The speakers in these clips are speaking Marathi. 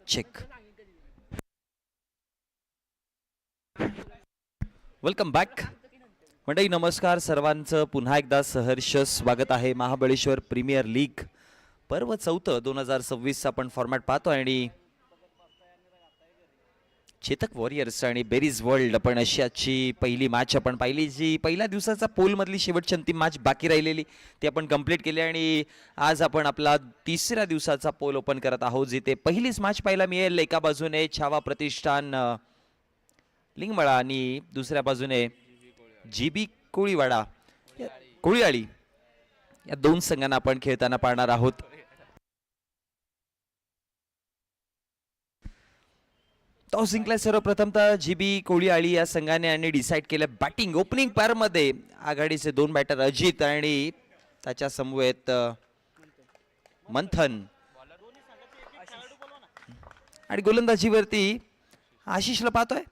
चेक. वेलकम बॅक मंडळी. नमस्कार सर्वांचं पुन्हा एकदा सहर्ष स्वागत आहे. महाबळेश्वर प्रीमियर लीग पर्व 4 2026 आपण फॉर्मॅट पाहतो आणि चेतक वॉरियर्स आणि बेरीज वर्ल्ड आपण अशी आजची पहिली मॅच आपण पाहिली, जी पहिल्या दिवसाचा पोल मधली शेवटची अंतिम मॅच बाकी राहिलेली ती आपण कंप्लीट केली आणि आज आपण आपला तिसऱ्या दिवसाचा पोल ओपन करत आहोत, जिथे पहिलीच मॅच पाहायला मिळेल. एका बाजूने छावा प्रतिष्ठान लिंगमळा आणि दुसऱ्या बाजूने जीबी कोळीवाडा कोळीवाडी या दोन संघांना आपण खेळताना पाहणार आहोत. टॉस जिंकलाय सर्वप्रथमतः जीबी कोळीवाडी या संघाने आणि डिसाईड केलं बॅटिंग. ओपनिंग पेअर मध्ये आघाडीचे दोन बॅटर अजित आणि त्याच्या समवेत मंथन आणि गोलंदाजीवरती आशिषला पाहतोय.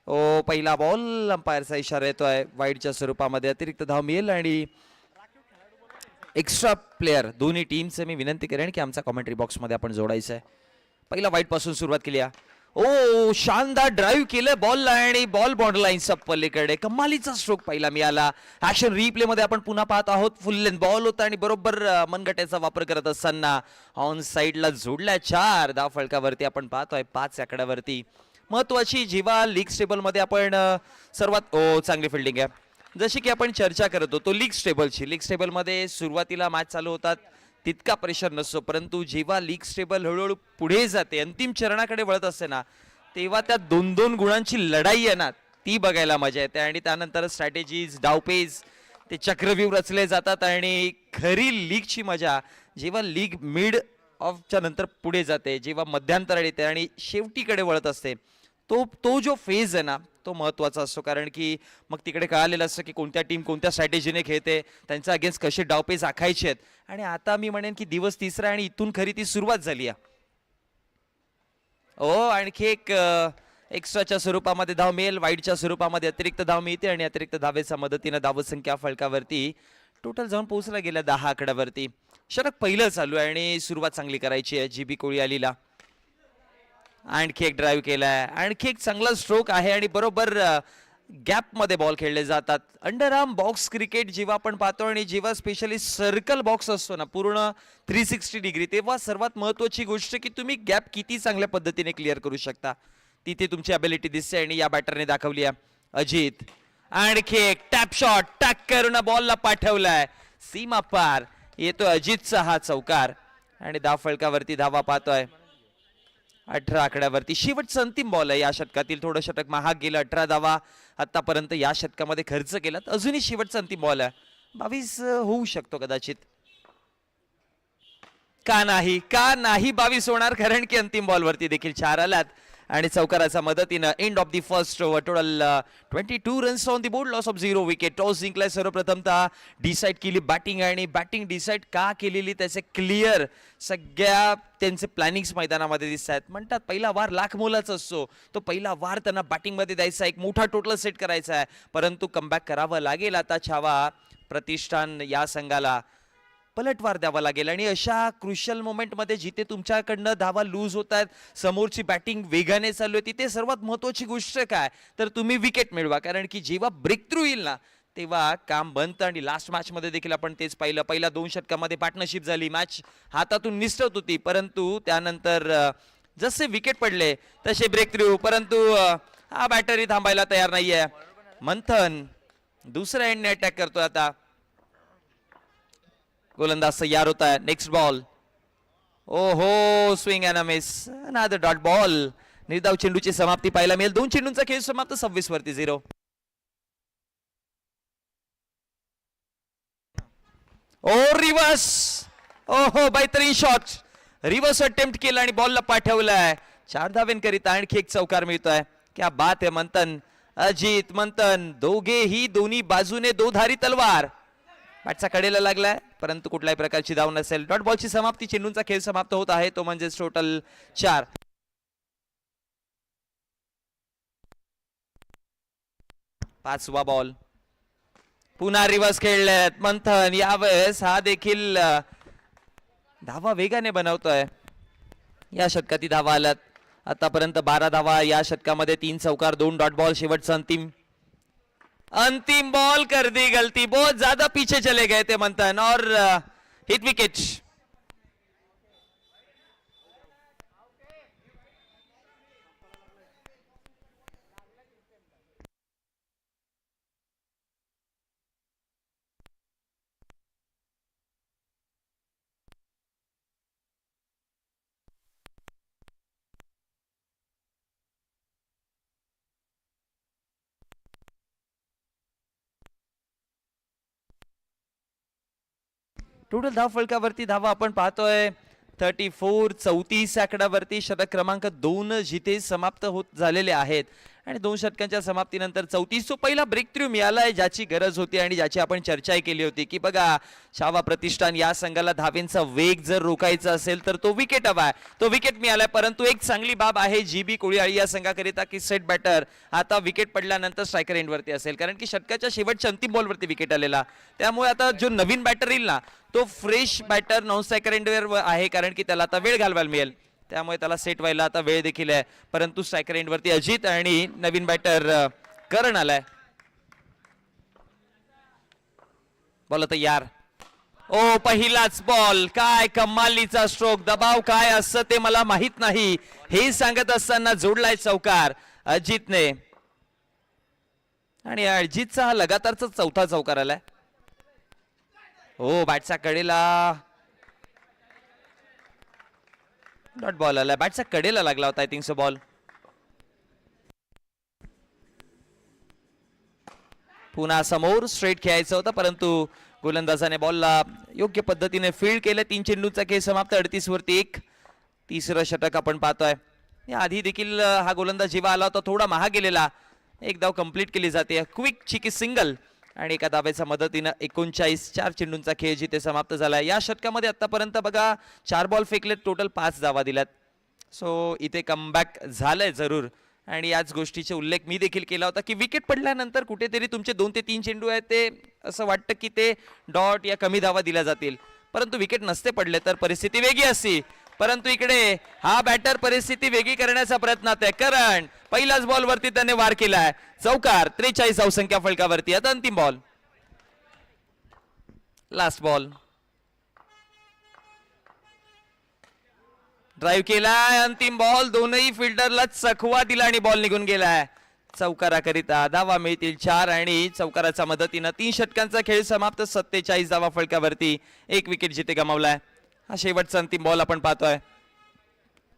ओ पहिला बॉल अंपायरचा इशारा येतोय वाईडच्या स्वरूपामध्ये. अतिरिक्त धाव मिळेल आणि एक्स्ट्रा प्लेयर दोन्ही टीमचे मी विनंती करेन की आमचा कॉमेंट्री बॉक्समध्ये आपण जोडायचं आहे. पहिला वाईड पासून सुरुवात केली. ओ शानदार ड्राईव्ह केलं बॉलला आणि बॉल बॉर्डर लाईनच्या पलीकडे कमालीचा स्ट्रोक पहिला मिळाला. ऍक्शन रिप्ले मध्ये आपण पुन्हा पाहत आहोत. फुल लेंथ बॉल होता आणि बरोबर मनगट्याचा वापर करत असताना ऑन साइडला जोडल्या. 4 धाव फलकावरती आपण पाहतोय 5 आकड्यावरती. महत्वाची जेव्हा लीग स्टेबल मध्ये आपण सर्वात चांगली फिल्डिंग आहे. जशी की आपण चर्चा करत होतो लीग स्टेबल मध्ये सुरुवातीला मॅच चालू होतात तितका प्रेशर नसतो, परंतु जेव्हा लीग स्टेबल हळूहळू पुढे जाते अंतिम चरणाकडे वळत असते ना, तेव्हा त्या 2-2 गुणांची लढाई आहे ना, ती बघायला मजा येते. आणि त्यानंतर स्ट्रॅटेजीज डावपेज ते चक्रव्यूह रचले जातात आणि खरी लीगची मजा जेव्हा लीग मिड ऑफच्या नंतर पुढे जाते, जेव्हा मध्यांतराळ येते आणि शेवटीकडे वळत असते, तो जो फेज आहे ना तो महत्त्वाचा असतो. कारण की मग तिकडे कळालेलं असतं की कोणत्या टीम कोणत्या स्ट्रॅटेजीने खेळते, त्यांच्या अगेन्स्ट कसे डावपेच आखायचे आहेत. आणि आता मी म्हणेन की दिवस तिसरा आणि इथून खरी ती सुरुवात झाली आहे. आणखी एक एक्स्ट्राच्या स्वरूपामध्ये धाव मिळेल. वाईडच्या स्वरूपामध्ये अतिरिक्त धाव मिळते आणि अतिरिक्त धावेच्या मदतीने धावसंख्या फलकावरती टोटल जाऊन पोहोचला गेला 10 आकड्यावरती. षटक पहिलं चालू आहे आणि सुरुवात चांगली करायची आहे जीबी कोळीवाडीला. आणखी एक ड्राईव्ह केलाय, आणखी एक चांगला स्ट्रोक आहे आणि बरोबर गॅप मध्ये बॉल खेळले जातात. अंडर आर्म बॉक्स क्रिकेट जेव्हा आपण पाहतो आणि जेव्हा स्पेशली सर्कल बॉक्स असतो ना पूर्ण 360 डिग्री, तेव्हा सर्वात महत्वाची गोष्ट की तुम्ही गॅप किती चांगल्या पद्धतीने क्लिअर करू शकता, तिथे तुमची अबिलिटी दिसते आणि या बॅटरने दाखवली आहे. अजित आणखी एक टॅप शॉट टॅक करून बॉलला पाठवलाय सीमा पार. येतो अजितचा हा चौकार आणि धाव फलकावरती धावा पाहतोय 18 आकड्यावरती. शेवटचा अंतिम बॉल आहे या षटकातील. थोडं षटक महाग गेलं. 18 धावा आतापर्यंत या षटकामध्ये खर्च केलात. अजूनही शेवटचा अंतिम बॉल आहे. 22 होऊ शकतो कदाचित. का नाही 22 होणार, कारण की अंतिम बॉल वरती देखील 4 आलात आणि चौकाराच्या मदतीनं end of the first over. Total 22 runs on the board, loss of 0 wicket. Toss जिंकलाय सर्वप्रथमतः. डिसाईड केली बॅटिंग आणि बॅटिंग डिसाईड का केलेली त्याचे क्लिअर सगळ्या त्यांचे प्लॅनिंग्स मैदानामध्ये दिसत आहेत. म्हणतात पहिला वार लाख मोलाचा असतो, तो पहिला वार त्यांना बॅटिंग मध्ये द्यायचा, एक मोठा टोटल सेट करायचा आहे. परंतु कमबॅक करावं लागेल आता छावा प्रतिष्ठान या संघाला पलटवार द्यावा लागेल. आणि अशा क्रुशियल मोमेंट मध्ये जिथे तुमच्याकडनं धावा लूज होत आहेत, समोरची बॅटिंग वेगाने चालू आहे, तिथे सर्वात महत्वाची गोष्ट काय तर तुम्ही विकेट मिळवा. कारण की जेव्हा ब्रेक थ्रू येईल ना तेव्हा काम बनतं. आणि लास्ट मॅच मध्ये देखील आपण तेच पाहिलं. पहिल्या 2 षटकामध्ये पार्टनरशिप झाली, मॅच हातातून निसटत होती, परंतु त्यानंतर जसे विकेट पडले तसे ब्रेक थ्रू. परंतु हा बॅटरी थांबायला तयार नाहीये. मंथन दुसऱ्या एंडने अटॅक करतोय आता. गोलंदाज तयार होता है. Next ball. ओहो swing and a miss. Another dot ball. निर्धाव चेंडूची समाप्ती पाहायला मिळेल. 2 चेंडूंचा खेळ समाप्त. 26 वरती 0. ओ रिव्हर्स. ओहो बेहतरीन शॉट. रिव्हर्स अटेम्प्ट केला आणि बॉलला पाठवलाय. 4 धावेंकरिता आणखी एक चौकार मिळतोय. क्या बात आहे. मंथन अजित मंथन दोघेही दोन्ही बाजूने दोधारी तलवार. बॅटचा कडेला लागलाय परंतु कुठल्याही प्रकारची धाव नसेल. डॉट बॉलची समाप्ती. चेंडूंचा खेळ समाप्त होत आहे, तो म्हणजे टोटल 4. 5वा बॉल. पुन्हा रिव्हर्स खेळलेत मंथन. यावेळेस हा देखील धावा वेगाने बनवतोय. या षटकात धावा आल्यात आतापर्यंत 12 धावा या षटकामध्ये 3 चौकार 2 डॉट बॉल शेवटचा अंतिम बॉल कर दी गलती बहुत ज्यादा पीछे चले गए थे मंथन और हिट विकेट टोटल धाव फलकावरती धावा आपण पाहतोय 34 34 आकड्यावरती षटक क्रमांक 2 जिथे समाप्त होत झालेले आहेत आणि 2 षटकांच्या समाप्तीनंतर 34 तो पहिला ब्रेक थ्रू मिळालाय ज्याची गरज होती आणि ज्याची आपण चर्चाही केली होती की बघा छावा प्रतिष्ठान या संघाला धावेंचा वेग जर रोखायचा असेल तर तो विकेट हवाय तो विकेट मिळालाय परंतु एक चांगली बाब आहे जीबी कोळीआळी या संघाकरिता की सेट बॅटर आता विकेट पडल्यानंतर स्ट्रायकर एंडवरती असेल कारण की षटकाच्या शेवटच्या अंतिम बॉलवरती विकेट आलेला त्यामुळे आता जो नवीन बॅटर येईल ना तो फ्रेश बॅटर नॉन स्ट्रायकर एंडवर आहे कारण की त्याला आता वेळ घालवायला मिळेल त्यामुळे त्याला सेट व्हायला आता वेळ देखील आहे परंतु स्ट्रायकर एंडवरती अजित आणि नवीन बॅटर करण आलाय बॉल तयार ओ पहिलाच बॉल काय कमालीचा स्ट्रोक दबाव काय असं ते मला माहित नाही हे सांगत असताना जोडलाय चौकार अजितने आणि अजितचा हा लगातारचा चौथा चौकार आलाय हो बॅटच्या कडेला डॉट बॉल आला बॅटच्या कडेला लागला होता आय थिंक सो बॉल पुन्हा समोर स्ट्रेट खेळायचं होतं परंतु गोलंदाजाने बॉलला योग्य पद्धतीने फील्ड केलं 3 चेंडूचा खेळ समाप्त 38 वरती 1 तिसरं षटक आपण पाहतोय या आधी देखील हा गोलंदाज जेव्हा आला होता थोडा महाग गेलेला एक धाव कंप्लीट केली जाते क्विक चिकी सिंगल आणि एका धावेच्या मदतीनं 39 4 चेंडूंचा खेळ जिथे समाप्त झाला या षटकामध्ये आतापर्यंत बघा 4 बॉल फेकलेत टोटल 5 धावा दिल्यात सो इथे कमबॅक झालंय जरूर आणि याच गोष्टीचा उल्लेख मी देखील केला होता की विकेट पडल्यानंतर कुठेतरी तुमचे 2 ते 3 चेंडू आहेत ते असं वाटतं की ते डॉट या कमी धावा दिल्या जातील परंतु विकेट नसते पडले तर परिस्थिती वेगळी असती परंतु इकडे हा बॅटर परिस्थिती वेगळी करण्याचा प्रयत्नात आहे करण पहिल्याच बॉल वरती त्याने वार केलाय चौकार 43 धावसंख्या फलकावरती आता अंतिम बॉल लास्ट बॉल ड्राईव्ह केलाय अंतिम बॉल दोनही फिल्डरला चकवा दिला आणि बॉल निघून गेलाय चौकाराकरिता धावा मिळतील 4 आणि चौकाराच्या मदतीनं 3 षटकांचा खेळ समाप्त 47 धावा फलकावरती 1 विकेट जिथे गमावलाय हा शेवटचा अंतिम बॉल आपण पाहतोय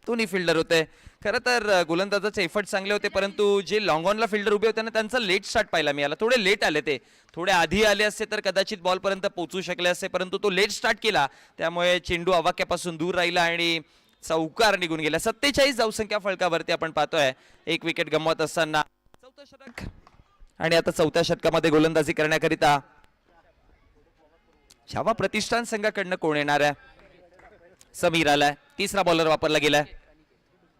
दोन्ही फिल्डर होते खरं तर गोलंदाजाचे एफर्ट चांगले होते परंतु जे लॉंग ऑनला फिल्डर उभे होते ना त्यांचा लेट स्टार्ट पाहायला मिळाला थोडे लेट आले ते थोडे आधी आले असते तर कदाचित बॉल पर्यंत पोहोचू शकले असते परंतु तो लेट स्टार्ट केला त्यामुळे चेंडू अवाक्यापासून दूर राहिला आणि चौकार निघून गेला 47 धावसंख्या फलकावरती आपण पाहतोय 1 विकेट गमवत असताना चौथा षटक आणि आता चौथ्या षटकामध्ये गोलंदाजी करण्याकरिता छावा प्रतिष्ठान संघाकडनं कोण येणार आहे समीर आलाय तिसरा बॉलर वापरला गेलाय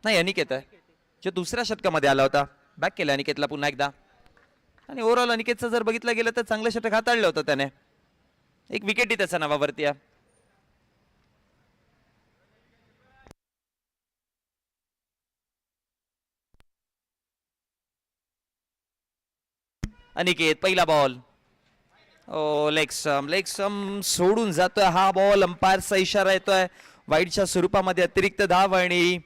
नाही अनिकेत आहे जो दुसऱ्या षटकामध्ये आला होता बॅक केला अनिकेतला पुन्हा एकदा आणि ओव्हरऑल अनिकेतचं जर बघितलं गेलं तर चांगलं षटक हाताळलं होतं त्याने 1 विकेटही त्याच्या नावावरती आहे अनिकेत पहिला बॉल ओ लेग सम सोडून जातोय हा बॉल अंपायरचा इशारा येतोय वाईडच्या स्वरूपामध्ये अतिरिक्त धाव आणि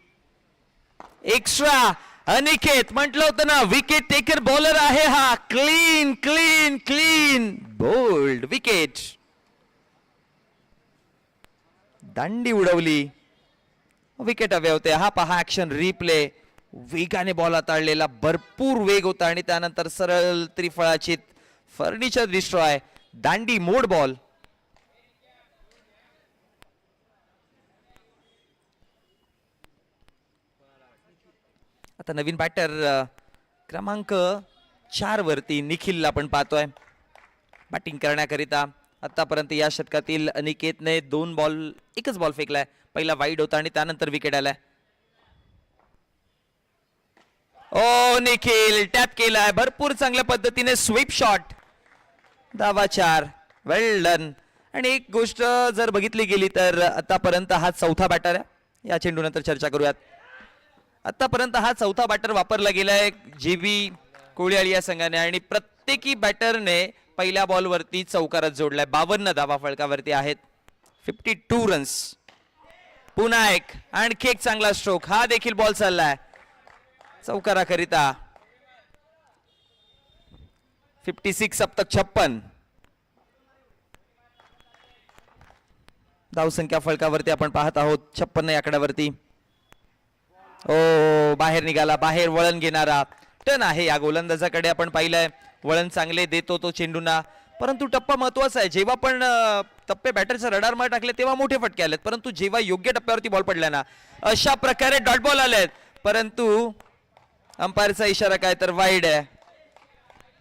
एक्स्ट्रा अनिकेत म्हटलं होतं ना विकेट टेकर बॉलर आहे हा clean clean clean bowled wicket दांडी उडवली विकेट हवे होते हा पहा ऍक्शन रिप्ले वेगाने बॉल हाताळलेला भरपूर वेग होता आणि त्यानंतर सरळ त्रिफळाची फर्निचर डिस्ट्रॉय दांडी मोड बॉल आता नवीन बॅटर क्रमांक 4 वरती निखिल आपण पाहतोय बॅटिंग करण्याकरिता आतापर्यंत या षटकातील अनिकेतने 2 बॉल एकच बॉल फेकलाय पहिला वाईड होता आणि त्यानंतर विकेट आलाय ओ निखिल टॅप केलाय भरपूर चांगल्या पद्धतीने स्वीप शॉट धावा 4 वेल डन आणि एक गोष्ट जर बघितली गेली तर आतापर्यंत हा चौथा बॅटर आहे या चेंडूनंतर चर्चा करूयात. आतापर्यंत हा चौथा बॅटर वापरला गेलाय JB कोळीवाडी या संघाने आणि प्रत्येकी बॅटरने पहिल्या बॉलवरती चौकारात जोडलाय. 52 धावा फलकावरती आहेत. 52 रन्स. पुन्हा एक आणखी एक चांगला स्ट्रोक. हा देखील बॉल चाललाय चौकाराकरिता. 56 अब तक 56 धावसंख्या फलकावरती आपण पाहत आहोत. 56 या आकड्यावरती. ओ बाहेर निघाला. बाहेर वळण घेणारा टन आहे या गोलंदाजाकडे. आपण पाहिलंय वळण चांगले देतो तो चेंडूंना, परंतु टप्पा महत्वाचा आहे. जेव्हा पण टप्पे बॅटरच्या रडारमध्ये टाकले तेव्हा मोठे फटके आलेत, परंतु जेव्हा योग्य टप्प्यावरती बॉल पडला ना अशा प्रकारे डॉट बॉल आलेत, परंतु अंपायरचा इशारा काय तर वाईड आहे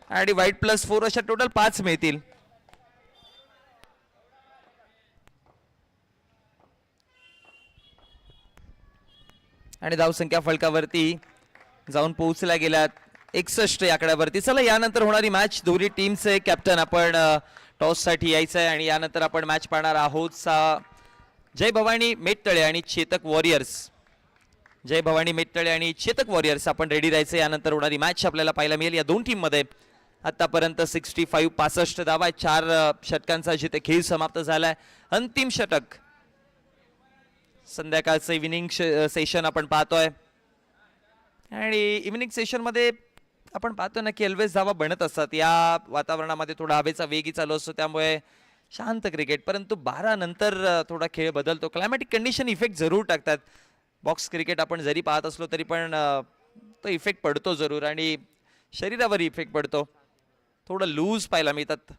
आणि वाईड +4 अशा टोटल 5 मिळतील. आणि धावसंख्या फलकावरती जाऊन पोहोचल्या गेल्यात 61 या आकड्यावरती. चला यानंतर होणारी मॅच दोन्ही टीमचे कॅप्टन आपण टॉस साठी यायचं आहे आणि यानंतर आपण मॅच पाहणार आहोत. जय भवानी मेटतळे आणि चेतक वॉरियर्स. जय भवानी मेटतळे आणि चेतक वॉरियर्स आपण रेडी राहायचं. यानंतर होणारी मॅच आपल्याला पाहायला मिळेल. या दोन टीम मध्ये आतापर्यंत 65 धावा, 4 षटकांचा जिथे खेळ समाप्त झालाय. अंतिम षटक संध्याकाळचं इव्हिनिंग सेशन आपण पाहतोय आणि इव्हिनिंग सेशन मध्ये आपण पाहतो ना की ऑलवेज धावा बनत असतात. या वातावरणामध्ये थोडा हवेचा वेगही चालू असतो, त्यामुळे शांत क्रिकेट. परंतु 12 नंतर थोडा खेळ बदलतो. क्लायमॅटिक कंडिशन इफेक्ट जरूर टाकतात. बॉक्स क्रिकेट आपण जरी पाहत असलो तरी पण तो इफेक्ट पडतो जरूर आणि शरीरावर इफेक्ट पडतो. थोडं लूज पाहायला मिळतात.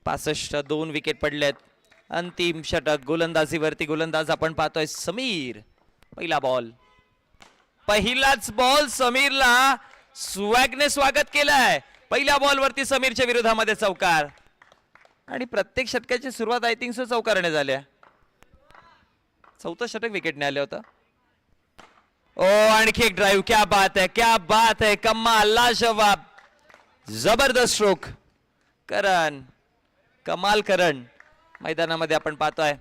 पासष्ट 2 विकेट पडलेत. अंतिम षटक गोलंदाजीवरती. गोलंदाज आपण पाहतोय समीर. पहिला बॉल, पहिलाच बॉल समीरला स्वॅगने स्वागत केलंय. पहिल्या बॉलवरती समीरच्या विरोधामध्ये चौकार आणि प्रत्येक षटकाची सुरुवात आय थिंक चौकारने झाल्या. चौथं षटक विकेटने आलं होतं. ओ आणखी एक ड्राईव्ह. क्या बात है, क्या बात है. कमाल, लाजवाब, जबरदस्त स्ट्रोक. करण, कमाल करण मैदानामध्ये आपण पाहतोय.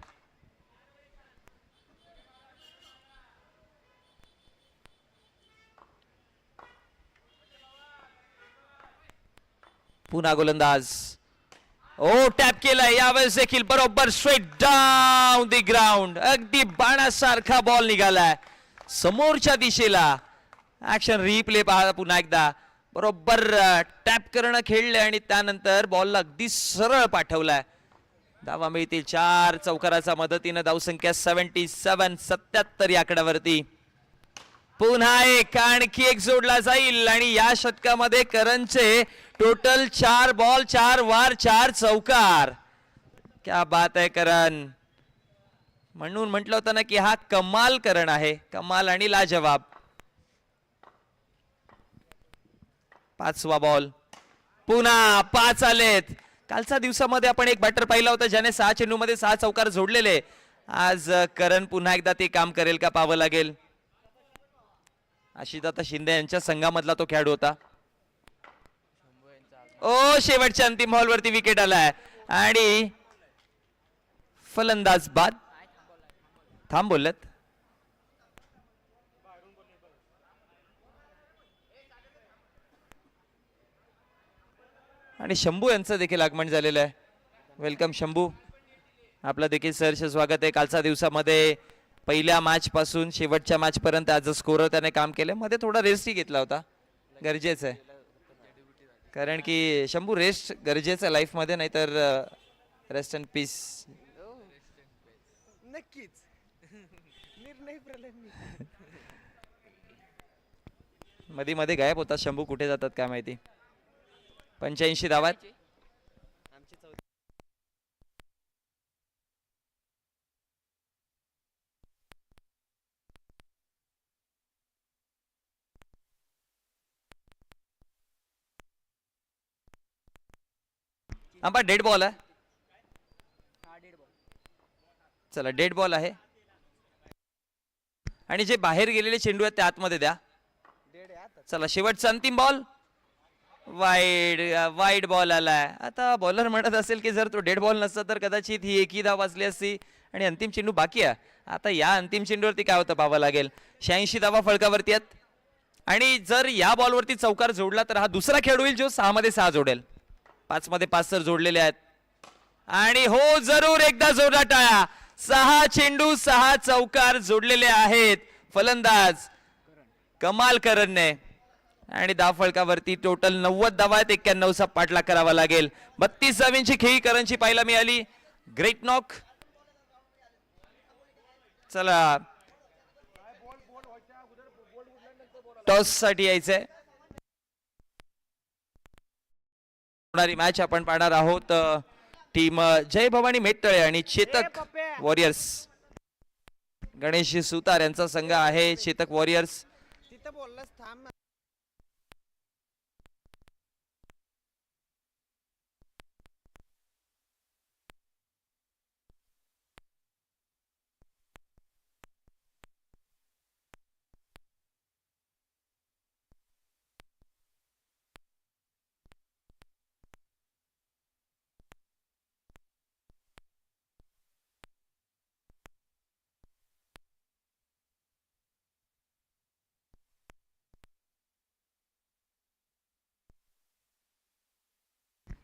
पुन्हा गोलंदाज. ओ टॅप केलाय यावेळेस देखील बरोबर स्ट्रेट डाऊन दी ग्राउंड. अगदी बाणासारखा बॉल निघालाय समोरच्या दिशेला. ऍक्शन रिप्ले पहा पुन्हा एकदा. बरोबर टॅप करणं खेळले आणि त्यानंतर बॉलला अगदी सरळ पाठवलाय. धावा मिळतील 4 चौकाराच्या मदतीने. धावसंख्या 77 या आकड्यावरती. पुन्हा एक, आणखी एक जोडला जाईल आणि या षटकामध्ये करणचे टोटल 4 बॉल, 4 वार, 4 चौकार. क्या बात आहे करण. म्हणून म्हटलं होतं ना की हा कमाल करण आहे. कमाल आणि लाजवाब. 5वा बॉल. पुन्हा 5 आलेत. कालच्या दिवसामध्ये आपण एक बॅटर पाहिला होता ज्याने 6 चेंडूमध्ये 6 चौकार जोडलेले. आज करण पुन्हा एकदा ते काम करेल का पाहावं लागेल. आशिषदादा शिंदे यांच्या संघामधला तो खेळाडू होता. ओ शेवटच्या अंतिम बॉलवरती विकेट आलाय आणि फलंदाज बाद. थांब बोलत. आणि शंभू यांचं देखील आगमन झालेलं आहे. वेलकम शंभू, आपलं देखील सहर्ष स्वागत आहे. कालच्या दिवसामध्ये पहिल्या मॅच पासून शेवटच्या मॅच पर्यंत ॲज अ स्कोरर त्याने काम केलं. मध्ये थोडा रेस्टही घेतला होता, गरजेचं आहे. कारण की शंभू रेस्ट गरजेचं आहे लाईफ मध्ये, नाहीतर रेस्ट अँड पीस. नक्कीच निर्णय प्रलंबी. मध्ये मध्ये गायब होतात शंभू, कुठे जातात काय माहिती. 85 धावात. आंबा डेड बॉल आहे. हा डेड बॉल. चला डेड बॉल आहे आणि जे बाहेर गेलेले चेंडू आहेत ते आतमध्ये द्या. डेड आहे आता. चला शेवटचा अंतिम बॉल. वाईड बॉल आलाय. आता बॉलर म्हणत असेल की जर तो डेड बॉल नसता तर कदाचित ही एकही धाव वाचली असती आणि अंतिम चेंडू बाकी आहे. आता या अंतिम चेंडूवरती काय होतं पाहावं लागेल. 86 धावा फलकावरती आहेत आणि जर या बॉलवरती चौकार जोडला तर हा दुसरा खेळाडू होईल जो 6 मध्ये 6 जोडेल. 5 मध्ये 5 तर जोडलेले आहेत आणि हो जरूर एकदा जोरदार टाळ्या. 6 चेंडू 6 चौकार जोडलेले आहेत फलंदाज कमाल करणने आणि धाव फलकावरती टोटल 90 धावा आहेत. 91 चा पाठलाग करावा लागेल. 32 धावांची खेळी करंजी पाहायला मिळाली. Great knock. चला टॉस साठी यायचंय. होणारी मॅच आपण पाहणार आहोत. टीम जय भवानी मेटतळे आणि चेतक वॉरियर्स. गणेश सुतार यांचा संघ आहे चेतक वॉरियर्स. तिथं बोललास थांब.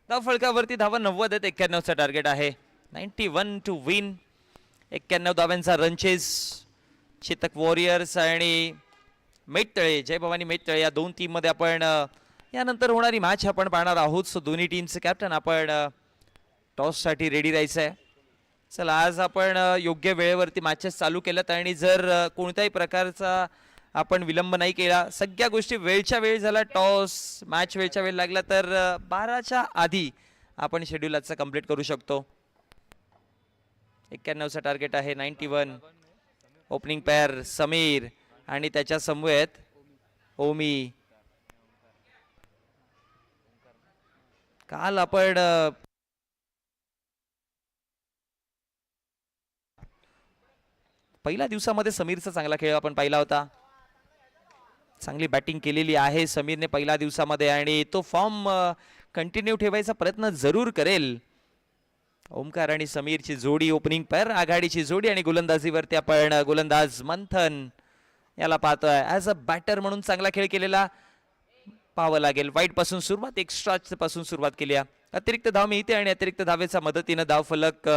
धाव फलकावरती धावा 90 आहेत. 91 चा टार्गेट आहे. 91 टू विन. 91 धावांचा रन चेस. चेतक वॉरियर्स आणि मेटतळे जय भवानी मेटतळे या दोन टीम मध्ये आपण यानंतर होणारी मॅच आपण पाहणार आहोत. सो दोन्ही टीमचे कॅप्टन आपण टॉस साठी रेडी राहायचं आहे. चला आज आपण योग्य वेळेवरती मॅचेस चालू केल्यात आणि जर कोणत्याही प्रकारचा आपण विलंब नाही केला. सगळ्या गोष्टी वेळच्या वेळ झाला. टॉस मॅच वेळच्या वेळ लागला तर 12च्या आधी आपण शेड्यूल आजचा कंप्लीट करू शकतो. 91 चा टार्गेट आहे. 91 ओपनिंग पेअर समीर आणि त्याच्या समवेत ओमी. काल आपण पहिल्या दिवसामध्ये समीरचा चांगला खेळ आपण पाहिला होता. चांगली बॅटिंग केलेली आहे समीरने पहिल्या दिवसामध्ये आणि तो फॉर्म कंटिन्यू ठेवायचा प्रयत्न जरूर करेल. ओमकार आणि समीरची जोडी ओपनिंग पेअर आघाडीची जोडी आणि गोलंदाजीवरती आपण गोलंदाज मंथन याला पाहतोय. ऍज अ बॅटर म्हणून चांगला खेळ केलेला पाहावं लागेल. वाईट पासून सुरुवात एक्स्ट्रा पासून सुरुवात केली. अतिरिक्त धाव मिळते आणि अतिरिक्त धावेच्या मदतीनं धाव फलक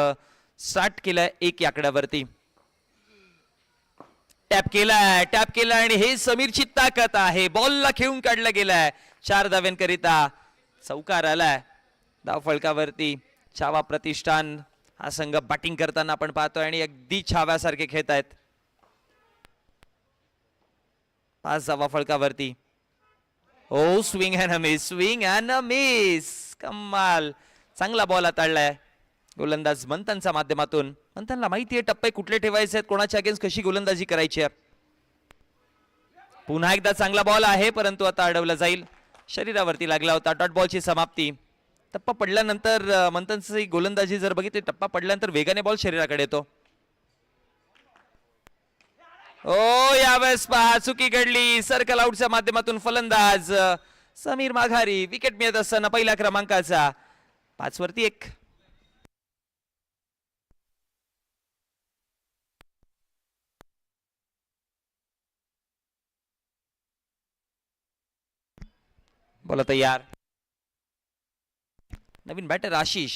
स्टार्ट केलाय 1 आकड्यावरती. टॅप केलाय आणि हे समीरची ताकद आहे. बॉलला खेळून काढला गेलाय. 4 धाव्यांकरिता चौकार आलाय. धाव फलकावरती छावा प्रतिष्ठान हा संघ बॅटिंग करताना आपण पाहतोय आणि अगदी छाव्यासारखे खेळत आहेत. 5 धावा फलकावरती. ओ स्विंग अँड अ मिस. कमाल. चांगला बॉल हाताळलाय गोलंदाज मंथनच्या माध्यमातून. मंथनला माहिती आहे टप्पे कुठले ठेवायचे आहेत, कोणाच्या अगेन्स्ट कशी गोलंदाजी करायची आहे. पुन्हा एकदा चांगला बॉल आहे परंतु आता अडवला जाईल. शरीरावरती लागला होता. डॉट बॉलची समाप्ती. टप्पा पडल्यानंतर मंथनची गोलंदाजी जर बघितली टप्पा पडल्यानंतर वेगाने बॉल शरीराकडे येतो. ओ यावेळेस पहा चुकी घडली. सर्कल आउटच्या माध्यमातून फलंदाज समीर माघारी. विकेट मिळत असताना पहिल्या क्रमांकाचा 5 वरती 1. बोला तयार. नवीन बॅटर आशिष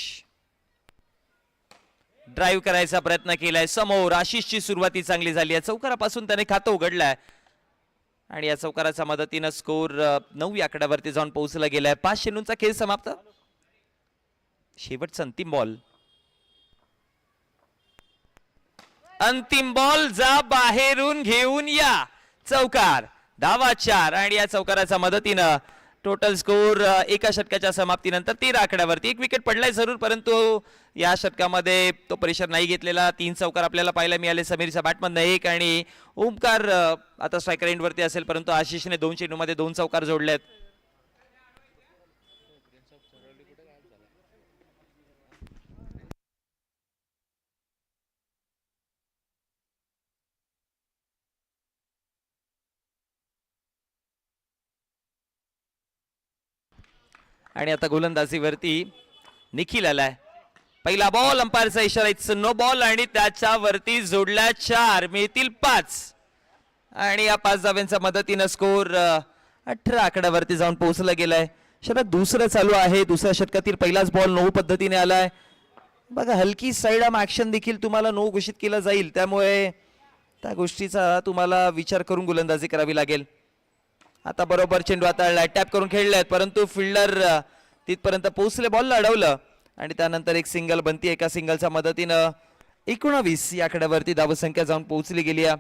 ड्राईव्ह करायचा प्रयत्न केलाय समोर. आशिषची सुरुवाती चांगली झाली आहे. चौकारापासून त्याने खातं उघडलंय आणि या चौकाराच्या मदतीनं स्कोर 9 आकड्यावरती जाऊन पोहोचला गेलाय. 5 चेंडूंचा खेळ समाप्त. शेवटचा अंतिम बॉल. अंतिम बॉल जा बाहेरून घेऊन या. चौकार. धावा 4 आणि या चौकाराच्या मदतीनं टोटल स्कोर एका षटकाच्या समाप्तीनंतर 13 आकड्यावरती. 1 विकेट पडलाय जरूर परंतु या षटकामध्ये तो प्रेशर नाही घेतलेला. 3 चौकार आपल्याला पाहायला मिळाले. समीरच्या बॅटमधनं 1 आणि ओमकार आता स्ट्रायकर एंड वरती असेल परंतु आशिषने 2 चेंडूमध्ये 2 चौकार जोडलेत. आणि आता गोलंदाजीवरती निखिल आलाय. पहिला बॉल, अंपायरचा इशारा, इट्स नो बॉल आणि त्याच्यावरती जोडल्या 4, मिळतील 5 आणि या 5 धाव्यांच्या मदतीनं स्कोर 18 आकड्यावरती जाऊन पोहोचला गेलाय. षटक दुसरं चालू आहे. दुसऱ्या षटकातील पहिलाच बॉल 9 पद्धतीने आलाय. बघा, हलकी साईड आर्म ऍक्शन देखील तुम्हाला 9 घोषित केलं जाईल, त्यामुळे त्या गोष्टीचा तुम्हाला विचार करून गोलंदाजी करावी लागेल. आता बरोबर चेंडू हाताळलाय, टॅप करून खेळलेत, परंतु फिल्डर तिथपर्यंत पोहोचले, बॉलला अडवलं आणि त्यानंतर एक सिंगल बनती. एका सिंगलच्या मदतीनं 19 या आकड्यावरती धावसंख्या जाऊन पोहोचली गेली आहे.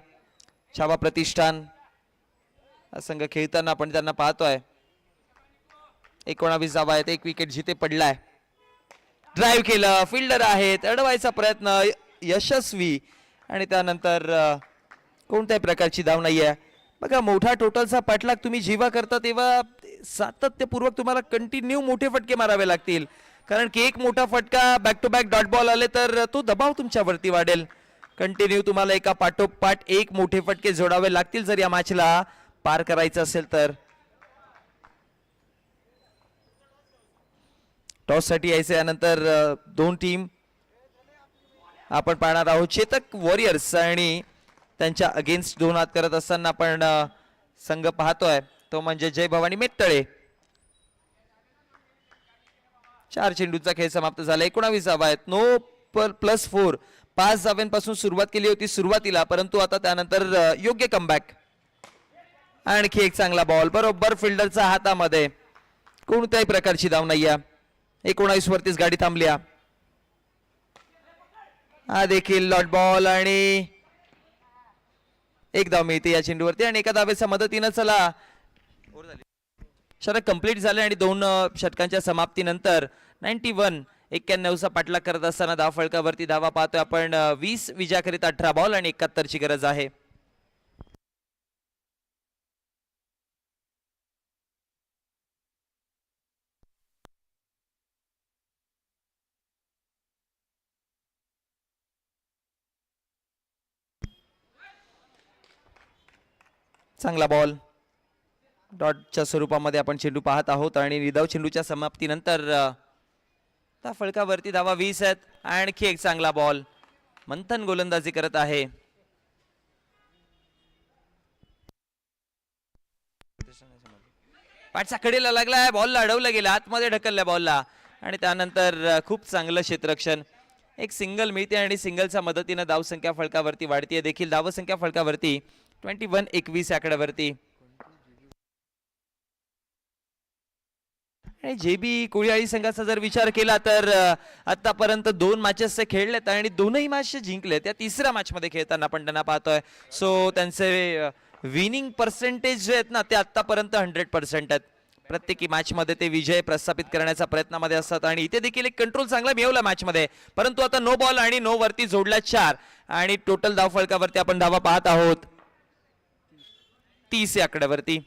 छावा प्रतिष्ठान हा संघ खेळताना आपण त्यांना पाहतोय. 19 धावा आहेत, 1 विकेट जिथे पडलाय. ड्राईव्ह केलं, फिल्डर आहेत, अडवायचा प्रयत्न यशस्वी आणि त्यानंतर कोणत्याही प्रकारची धाव नाहीये. बघा, मोठा टोटलचा पाठलाग तुम्ही जेव्हा करता तेव्हा सातत्यपूर्वक तुम्हाला कंटिन्यू मोठे फटके मारावे लागतील, कारण की एक मोठा फटका back to back dot ball आले तर तो दबाव तुमच्यावरती वाढेल. कंटिन्यू तुम्हाला एका पाठोपाठ एक मोठे फटके जोडावे लागतील जर या मॅचला पार करायचं असेल तर. टॉस साठी यायचे, यानंतर 2 टीम आपण पाहणार आहोत. चेतक वॉरियर्स आणि त्यांच्या अगेन्स्ट 2 हात करत असताना आपण संघ पाहतोय तो म्हणजे जय भवानी मेत्तळे. 4 चेंडूचा खेळ समाप्त झाला. 19 धावा आहेत. नो +4, 5 धाव्यांपासून सुरुवात केली होती सुरुवातीला, परंतु आता त्यानंतर योग्य कमबॅक. आणखी एक चांगला बॉल, बरोबर फिल्डरच्या हातामध्ये, कोणत्याही प्रकारची धाव नाहीये. 19 वरतीच गाडी थांबली. हा देखील डॉट बॉल आणि एक धाव मिळते या चेंडूवरती आणि एका धावेच्या मदतीनं चला षटक कंप्लीट झाले आणि 2 षटकांच्या समाप्तीनंतर 91-91चा पाठलाग करत असताना धाव फलकावरती धावा पाहतोय आपण. 20 विजयाकरिता 18 बॉल आणि 71ची गरज आहे. चांगला बॉल, डॉटच्या स्वरूपामध्ये आपण चेंडू पाहत आहोत आणि निधाव चेंडूच्या समाप्तीनंतर त्या फलकावरती धावा 20 आहेत. आणखी एक चांगला बॉल, मंथन गोलंदाजी करत आहे. पाठचा कडेला लागलाय, बॉलला अडवलं गेलं, आतमध्ये ढकलल्या बॉलला आणि त्यानंतर खूप चांगलं क्षेत्ररक्षण. एक सिंगल मिळते आणि सिंगलच्या मदतीनं धावसंख्या फलकावरती वाढतीये. देखील धावसंख्या फलकावरती 21-21 आकड्यावरती. जेबी कोळीवाडी संघाचा जर विचार केला तर आतापर्यंत 2 मॅचेस खेळलेत आणि 2ही मॅच जिंकले. त्या तिसऱ्या मॅच मध्ये खेळताना आपण त्यांना पाहतोय. सो त्यांचे विनिंग पर्सेंटेज जे आहेत ना ते आतापर्यंत 100% आहेत. प्रत्येकी मॅच मध्ये ते विजय प्रस्थापित करण्याच्या प्रयत्नामध्ये असतात आणि इथे देखील एक कंट्रोल चांगला मिळवला मॅच मध्ये, परंतु आता नो बॉल आणि नो वरती जोडल्या 4 आणि टोटल धाव फलकावरती आपण धावा पाहत आहोत 30 या आकड्यावरती.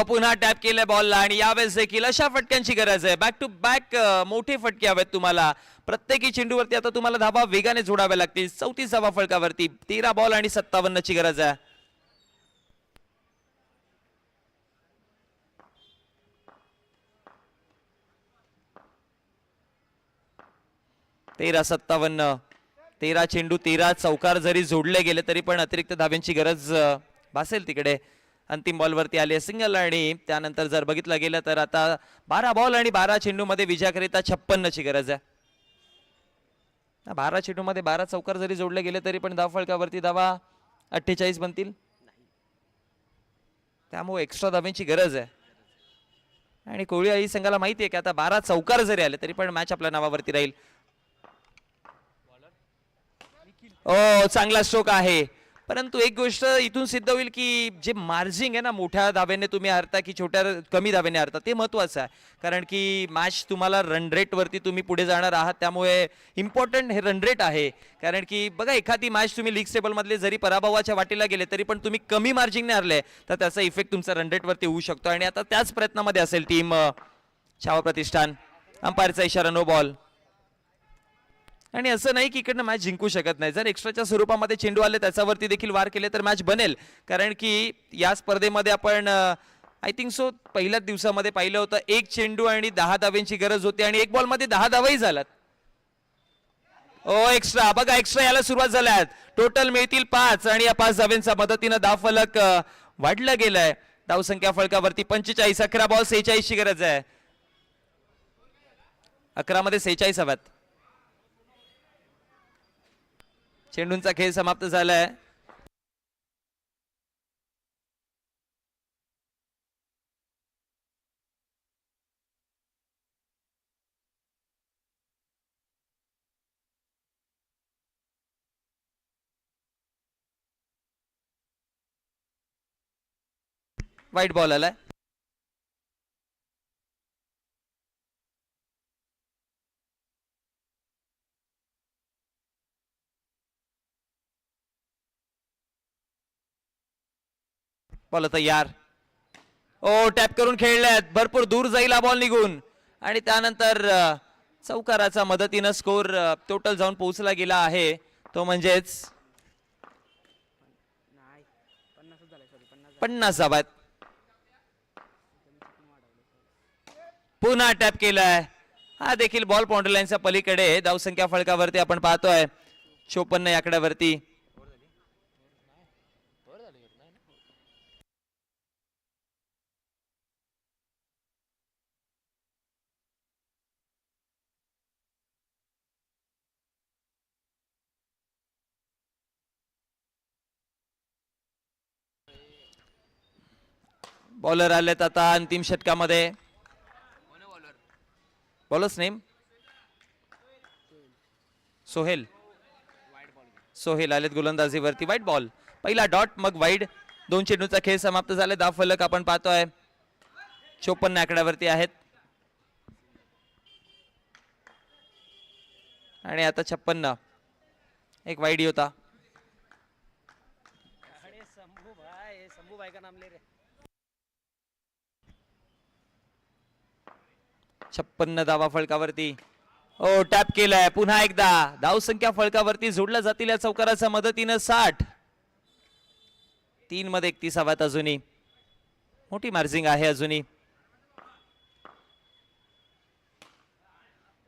पुन्हा टॅप केलंय बॉलला आणि यावेळेस देखील अशा फटक्यांची गरज आहे. बॅक टू बॅक मोठे फटके हवेत तुम्हाला. प्रत्येकी चेंडूवरती आता तुम्हाला धावा वेगाने जोडाव्या लागतील. 34 धावा फलकावरती, 13 बॉल आणि 57ची गरज आहे. तेरा 57, 13 चेंडू 13 चौकार जरी जोडले गेले तरी पण अतिरिक्त धाव्यांची गरज भासेल तिकडे. अंतिम बॉलवरती आली सिंगल आणि त्यानंतर जर बघितलं गेलं तर आता 12 बॉल आणि 12 चेंडू मध्ये विजयाकरिता 56ची गरज आहे. 12 चेंडू मध्ये 12 चौकार जरी जोडले गेले तरी पण धाव फलकावरती धावा 48 बनतील. त्यामुळे एक्स्ट्रा धाव्यांची गरज आहे आणि कोळीवाडी संघाला माहिती आहे की आता 12 चौकार जरी आले तरी पण मॅच आपल्या नावावरती राहील. चांगला स्ट्रोक आहे, परंतु एक गोष्ट इथून सिद्ध होईल की जे मार्जिंग आहे ना, मोठ्या धाव्याने तुम्ही हरता की छोट्या कमी धाव्याने हरता ते महत्वाचं आहे. कारण की मॅच तुम्हाला रन रेट वरती तुम्ही पुढे जाणार आहात, त्यामुळे इम्पॉर्टंट हे रन रेट आहे. कारण की बघा, एखादी मॅच तुम्ही लीग टेबल मधले जरी पराभवाच्या वाटेला गेले तरी पण तुम्ही कमी मार्जिंगने हरले तर त्याचा इफेक्ट तुमचा रन रेट वरती होऊ शकतो आणि आता त्याच प्रयत्नामध्ये असेल टीम छावा प्रतिष्ठान. अंपायरचा इशारा नो बॉल आणि असं नाही की इकडनं मॅच जिंकू शकत नाही. जर एक्स्ट्राच्या स्वरूपामध्ये चेंडू आले त्याच्यावरती देखील वार केले तर मॅच बनेल. कारण की या स्पर्धेमध्ये आपण आय थिंक सो पहिल्याच दिवसामध्ये पाहिलं होतं, एक चेंडू आणि 10 धाव्यांची गरज होती आणि एक बॉल मध्ये 10 धावाही झाल्यात. ओ एक्स्ट्रा बघा, एक्स्ट्रा यायला सुरुवात झाल्यात. टोटल मिळतील 5 आणि या 5 धाव्यांच्या मदतीनं धाव फलक वाढला गेलाय. धावसंख्या फलकावरती 45. 11 बॉल 46 ची गरज आहे. 11 मध्ये 46 हव्यात. चेंडूंचा खेळ समाप्त झालाय. वाईट बॉल आलाय. बॉल तयार. ओ टॅप करून खेळल्यात, भरपूर दूर जाईल हा बॉल निघून आणि त्यानंतर चौकाराच्या मदतीनं स्कोर टोटल जाऊन पोहोचला गेला आहे. तो म्हणजेच नाही 50 झाले, सॉरी 50. 50 धावात. पुन्हा टॅप केलाय. हा देखील बॉल बाउंड्री लाईनच्या पलीकडे. धावसंख्या फलकावरती आपण पाहतोय 54 या आकड्यावरती. बॉलर आलेत आता अंतिम षटकामध्ये. बॉलर्स नेम सोहेल आलेत गोलंदाजीवरती. वाईट बॉल, पहिला डॉट मग वाईड. 2 चेंडूचा खेळ समाप्त झाला. धाव फलक आपण पाहतोय 54 आकड्यावरती आहेत आणि आता 56. एक वाईड होता. अरे शंभू भाई का नाम ले रे. 56 धावा फलकावरती. ओ टॅप केलाय पुन्हा एकदा. धावसंख्या फलकावरती जोडल्या जातील या चौकाराच्या मदतीनं 60. 3 मध्ये 31 हव्यात अजूनही. मोठी मार्जिंग आहे अजूनही.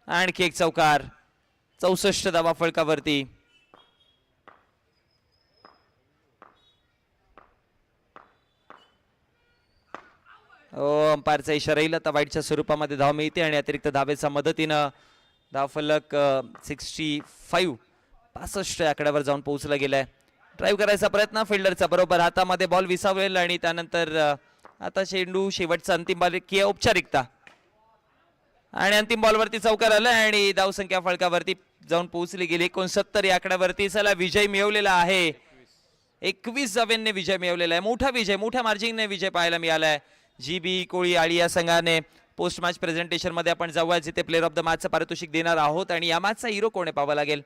आणखी एक चौकार. 64 धावा फलकावरती. अंपायरचा इशारा येईल आता. वाईटच्या स्वरूपामध्ये धाव मिळते आणि अतिरिक्त धावेच्या मदतीनं धाव फलक 65 आकड्यावर जाऊन पोहोचला गेलाय. ड्राईव्ह करायचा प्रयत्न फिल्डरचा बरोबर हातामध्ये बॉल विसावेल आणि त्यानंतर आता चेंडू शेवटचा अंतिम बॉल की औपचारिकता आणि अंतिम बॉलवरती चौकार आलाय आणि धावसंख्या फलकावरती जाऊन पोहोचली गेली 69 या आकड्यावरती. चला विजय मिळवलेला आहे. 21 धावांनी विजय मिळवलेला आहे. मोठा विजय, मोठ्या मार्जिनने विजय पाहायला मिळालाय. GB कोळी आळी या संघाने. पोस्ट मॅच प्रेझेंटेशन मध्ये आपण जाऊया जिथे प्लेअर ऑफ द मॅचचं पारितोषिक देणार आहोत आणि या मॅचचा हिरो कोण आहे पाहावं लागेल.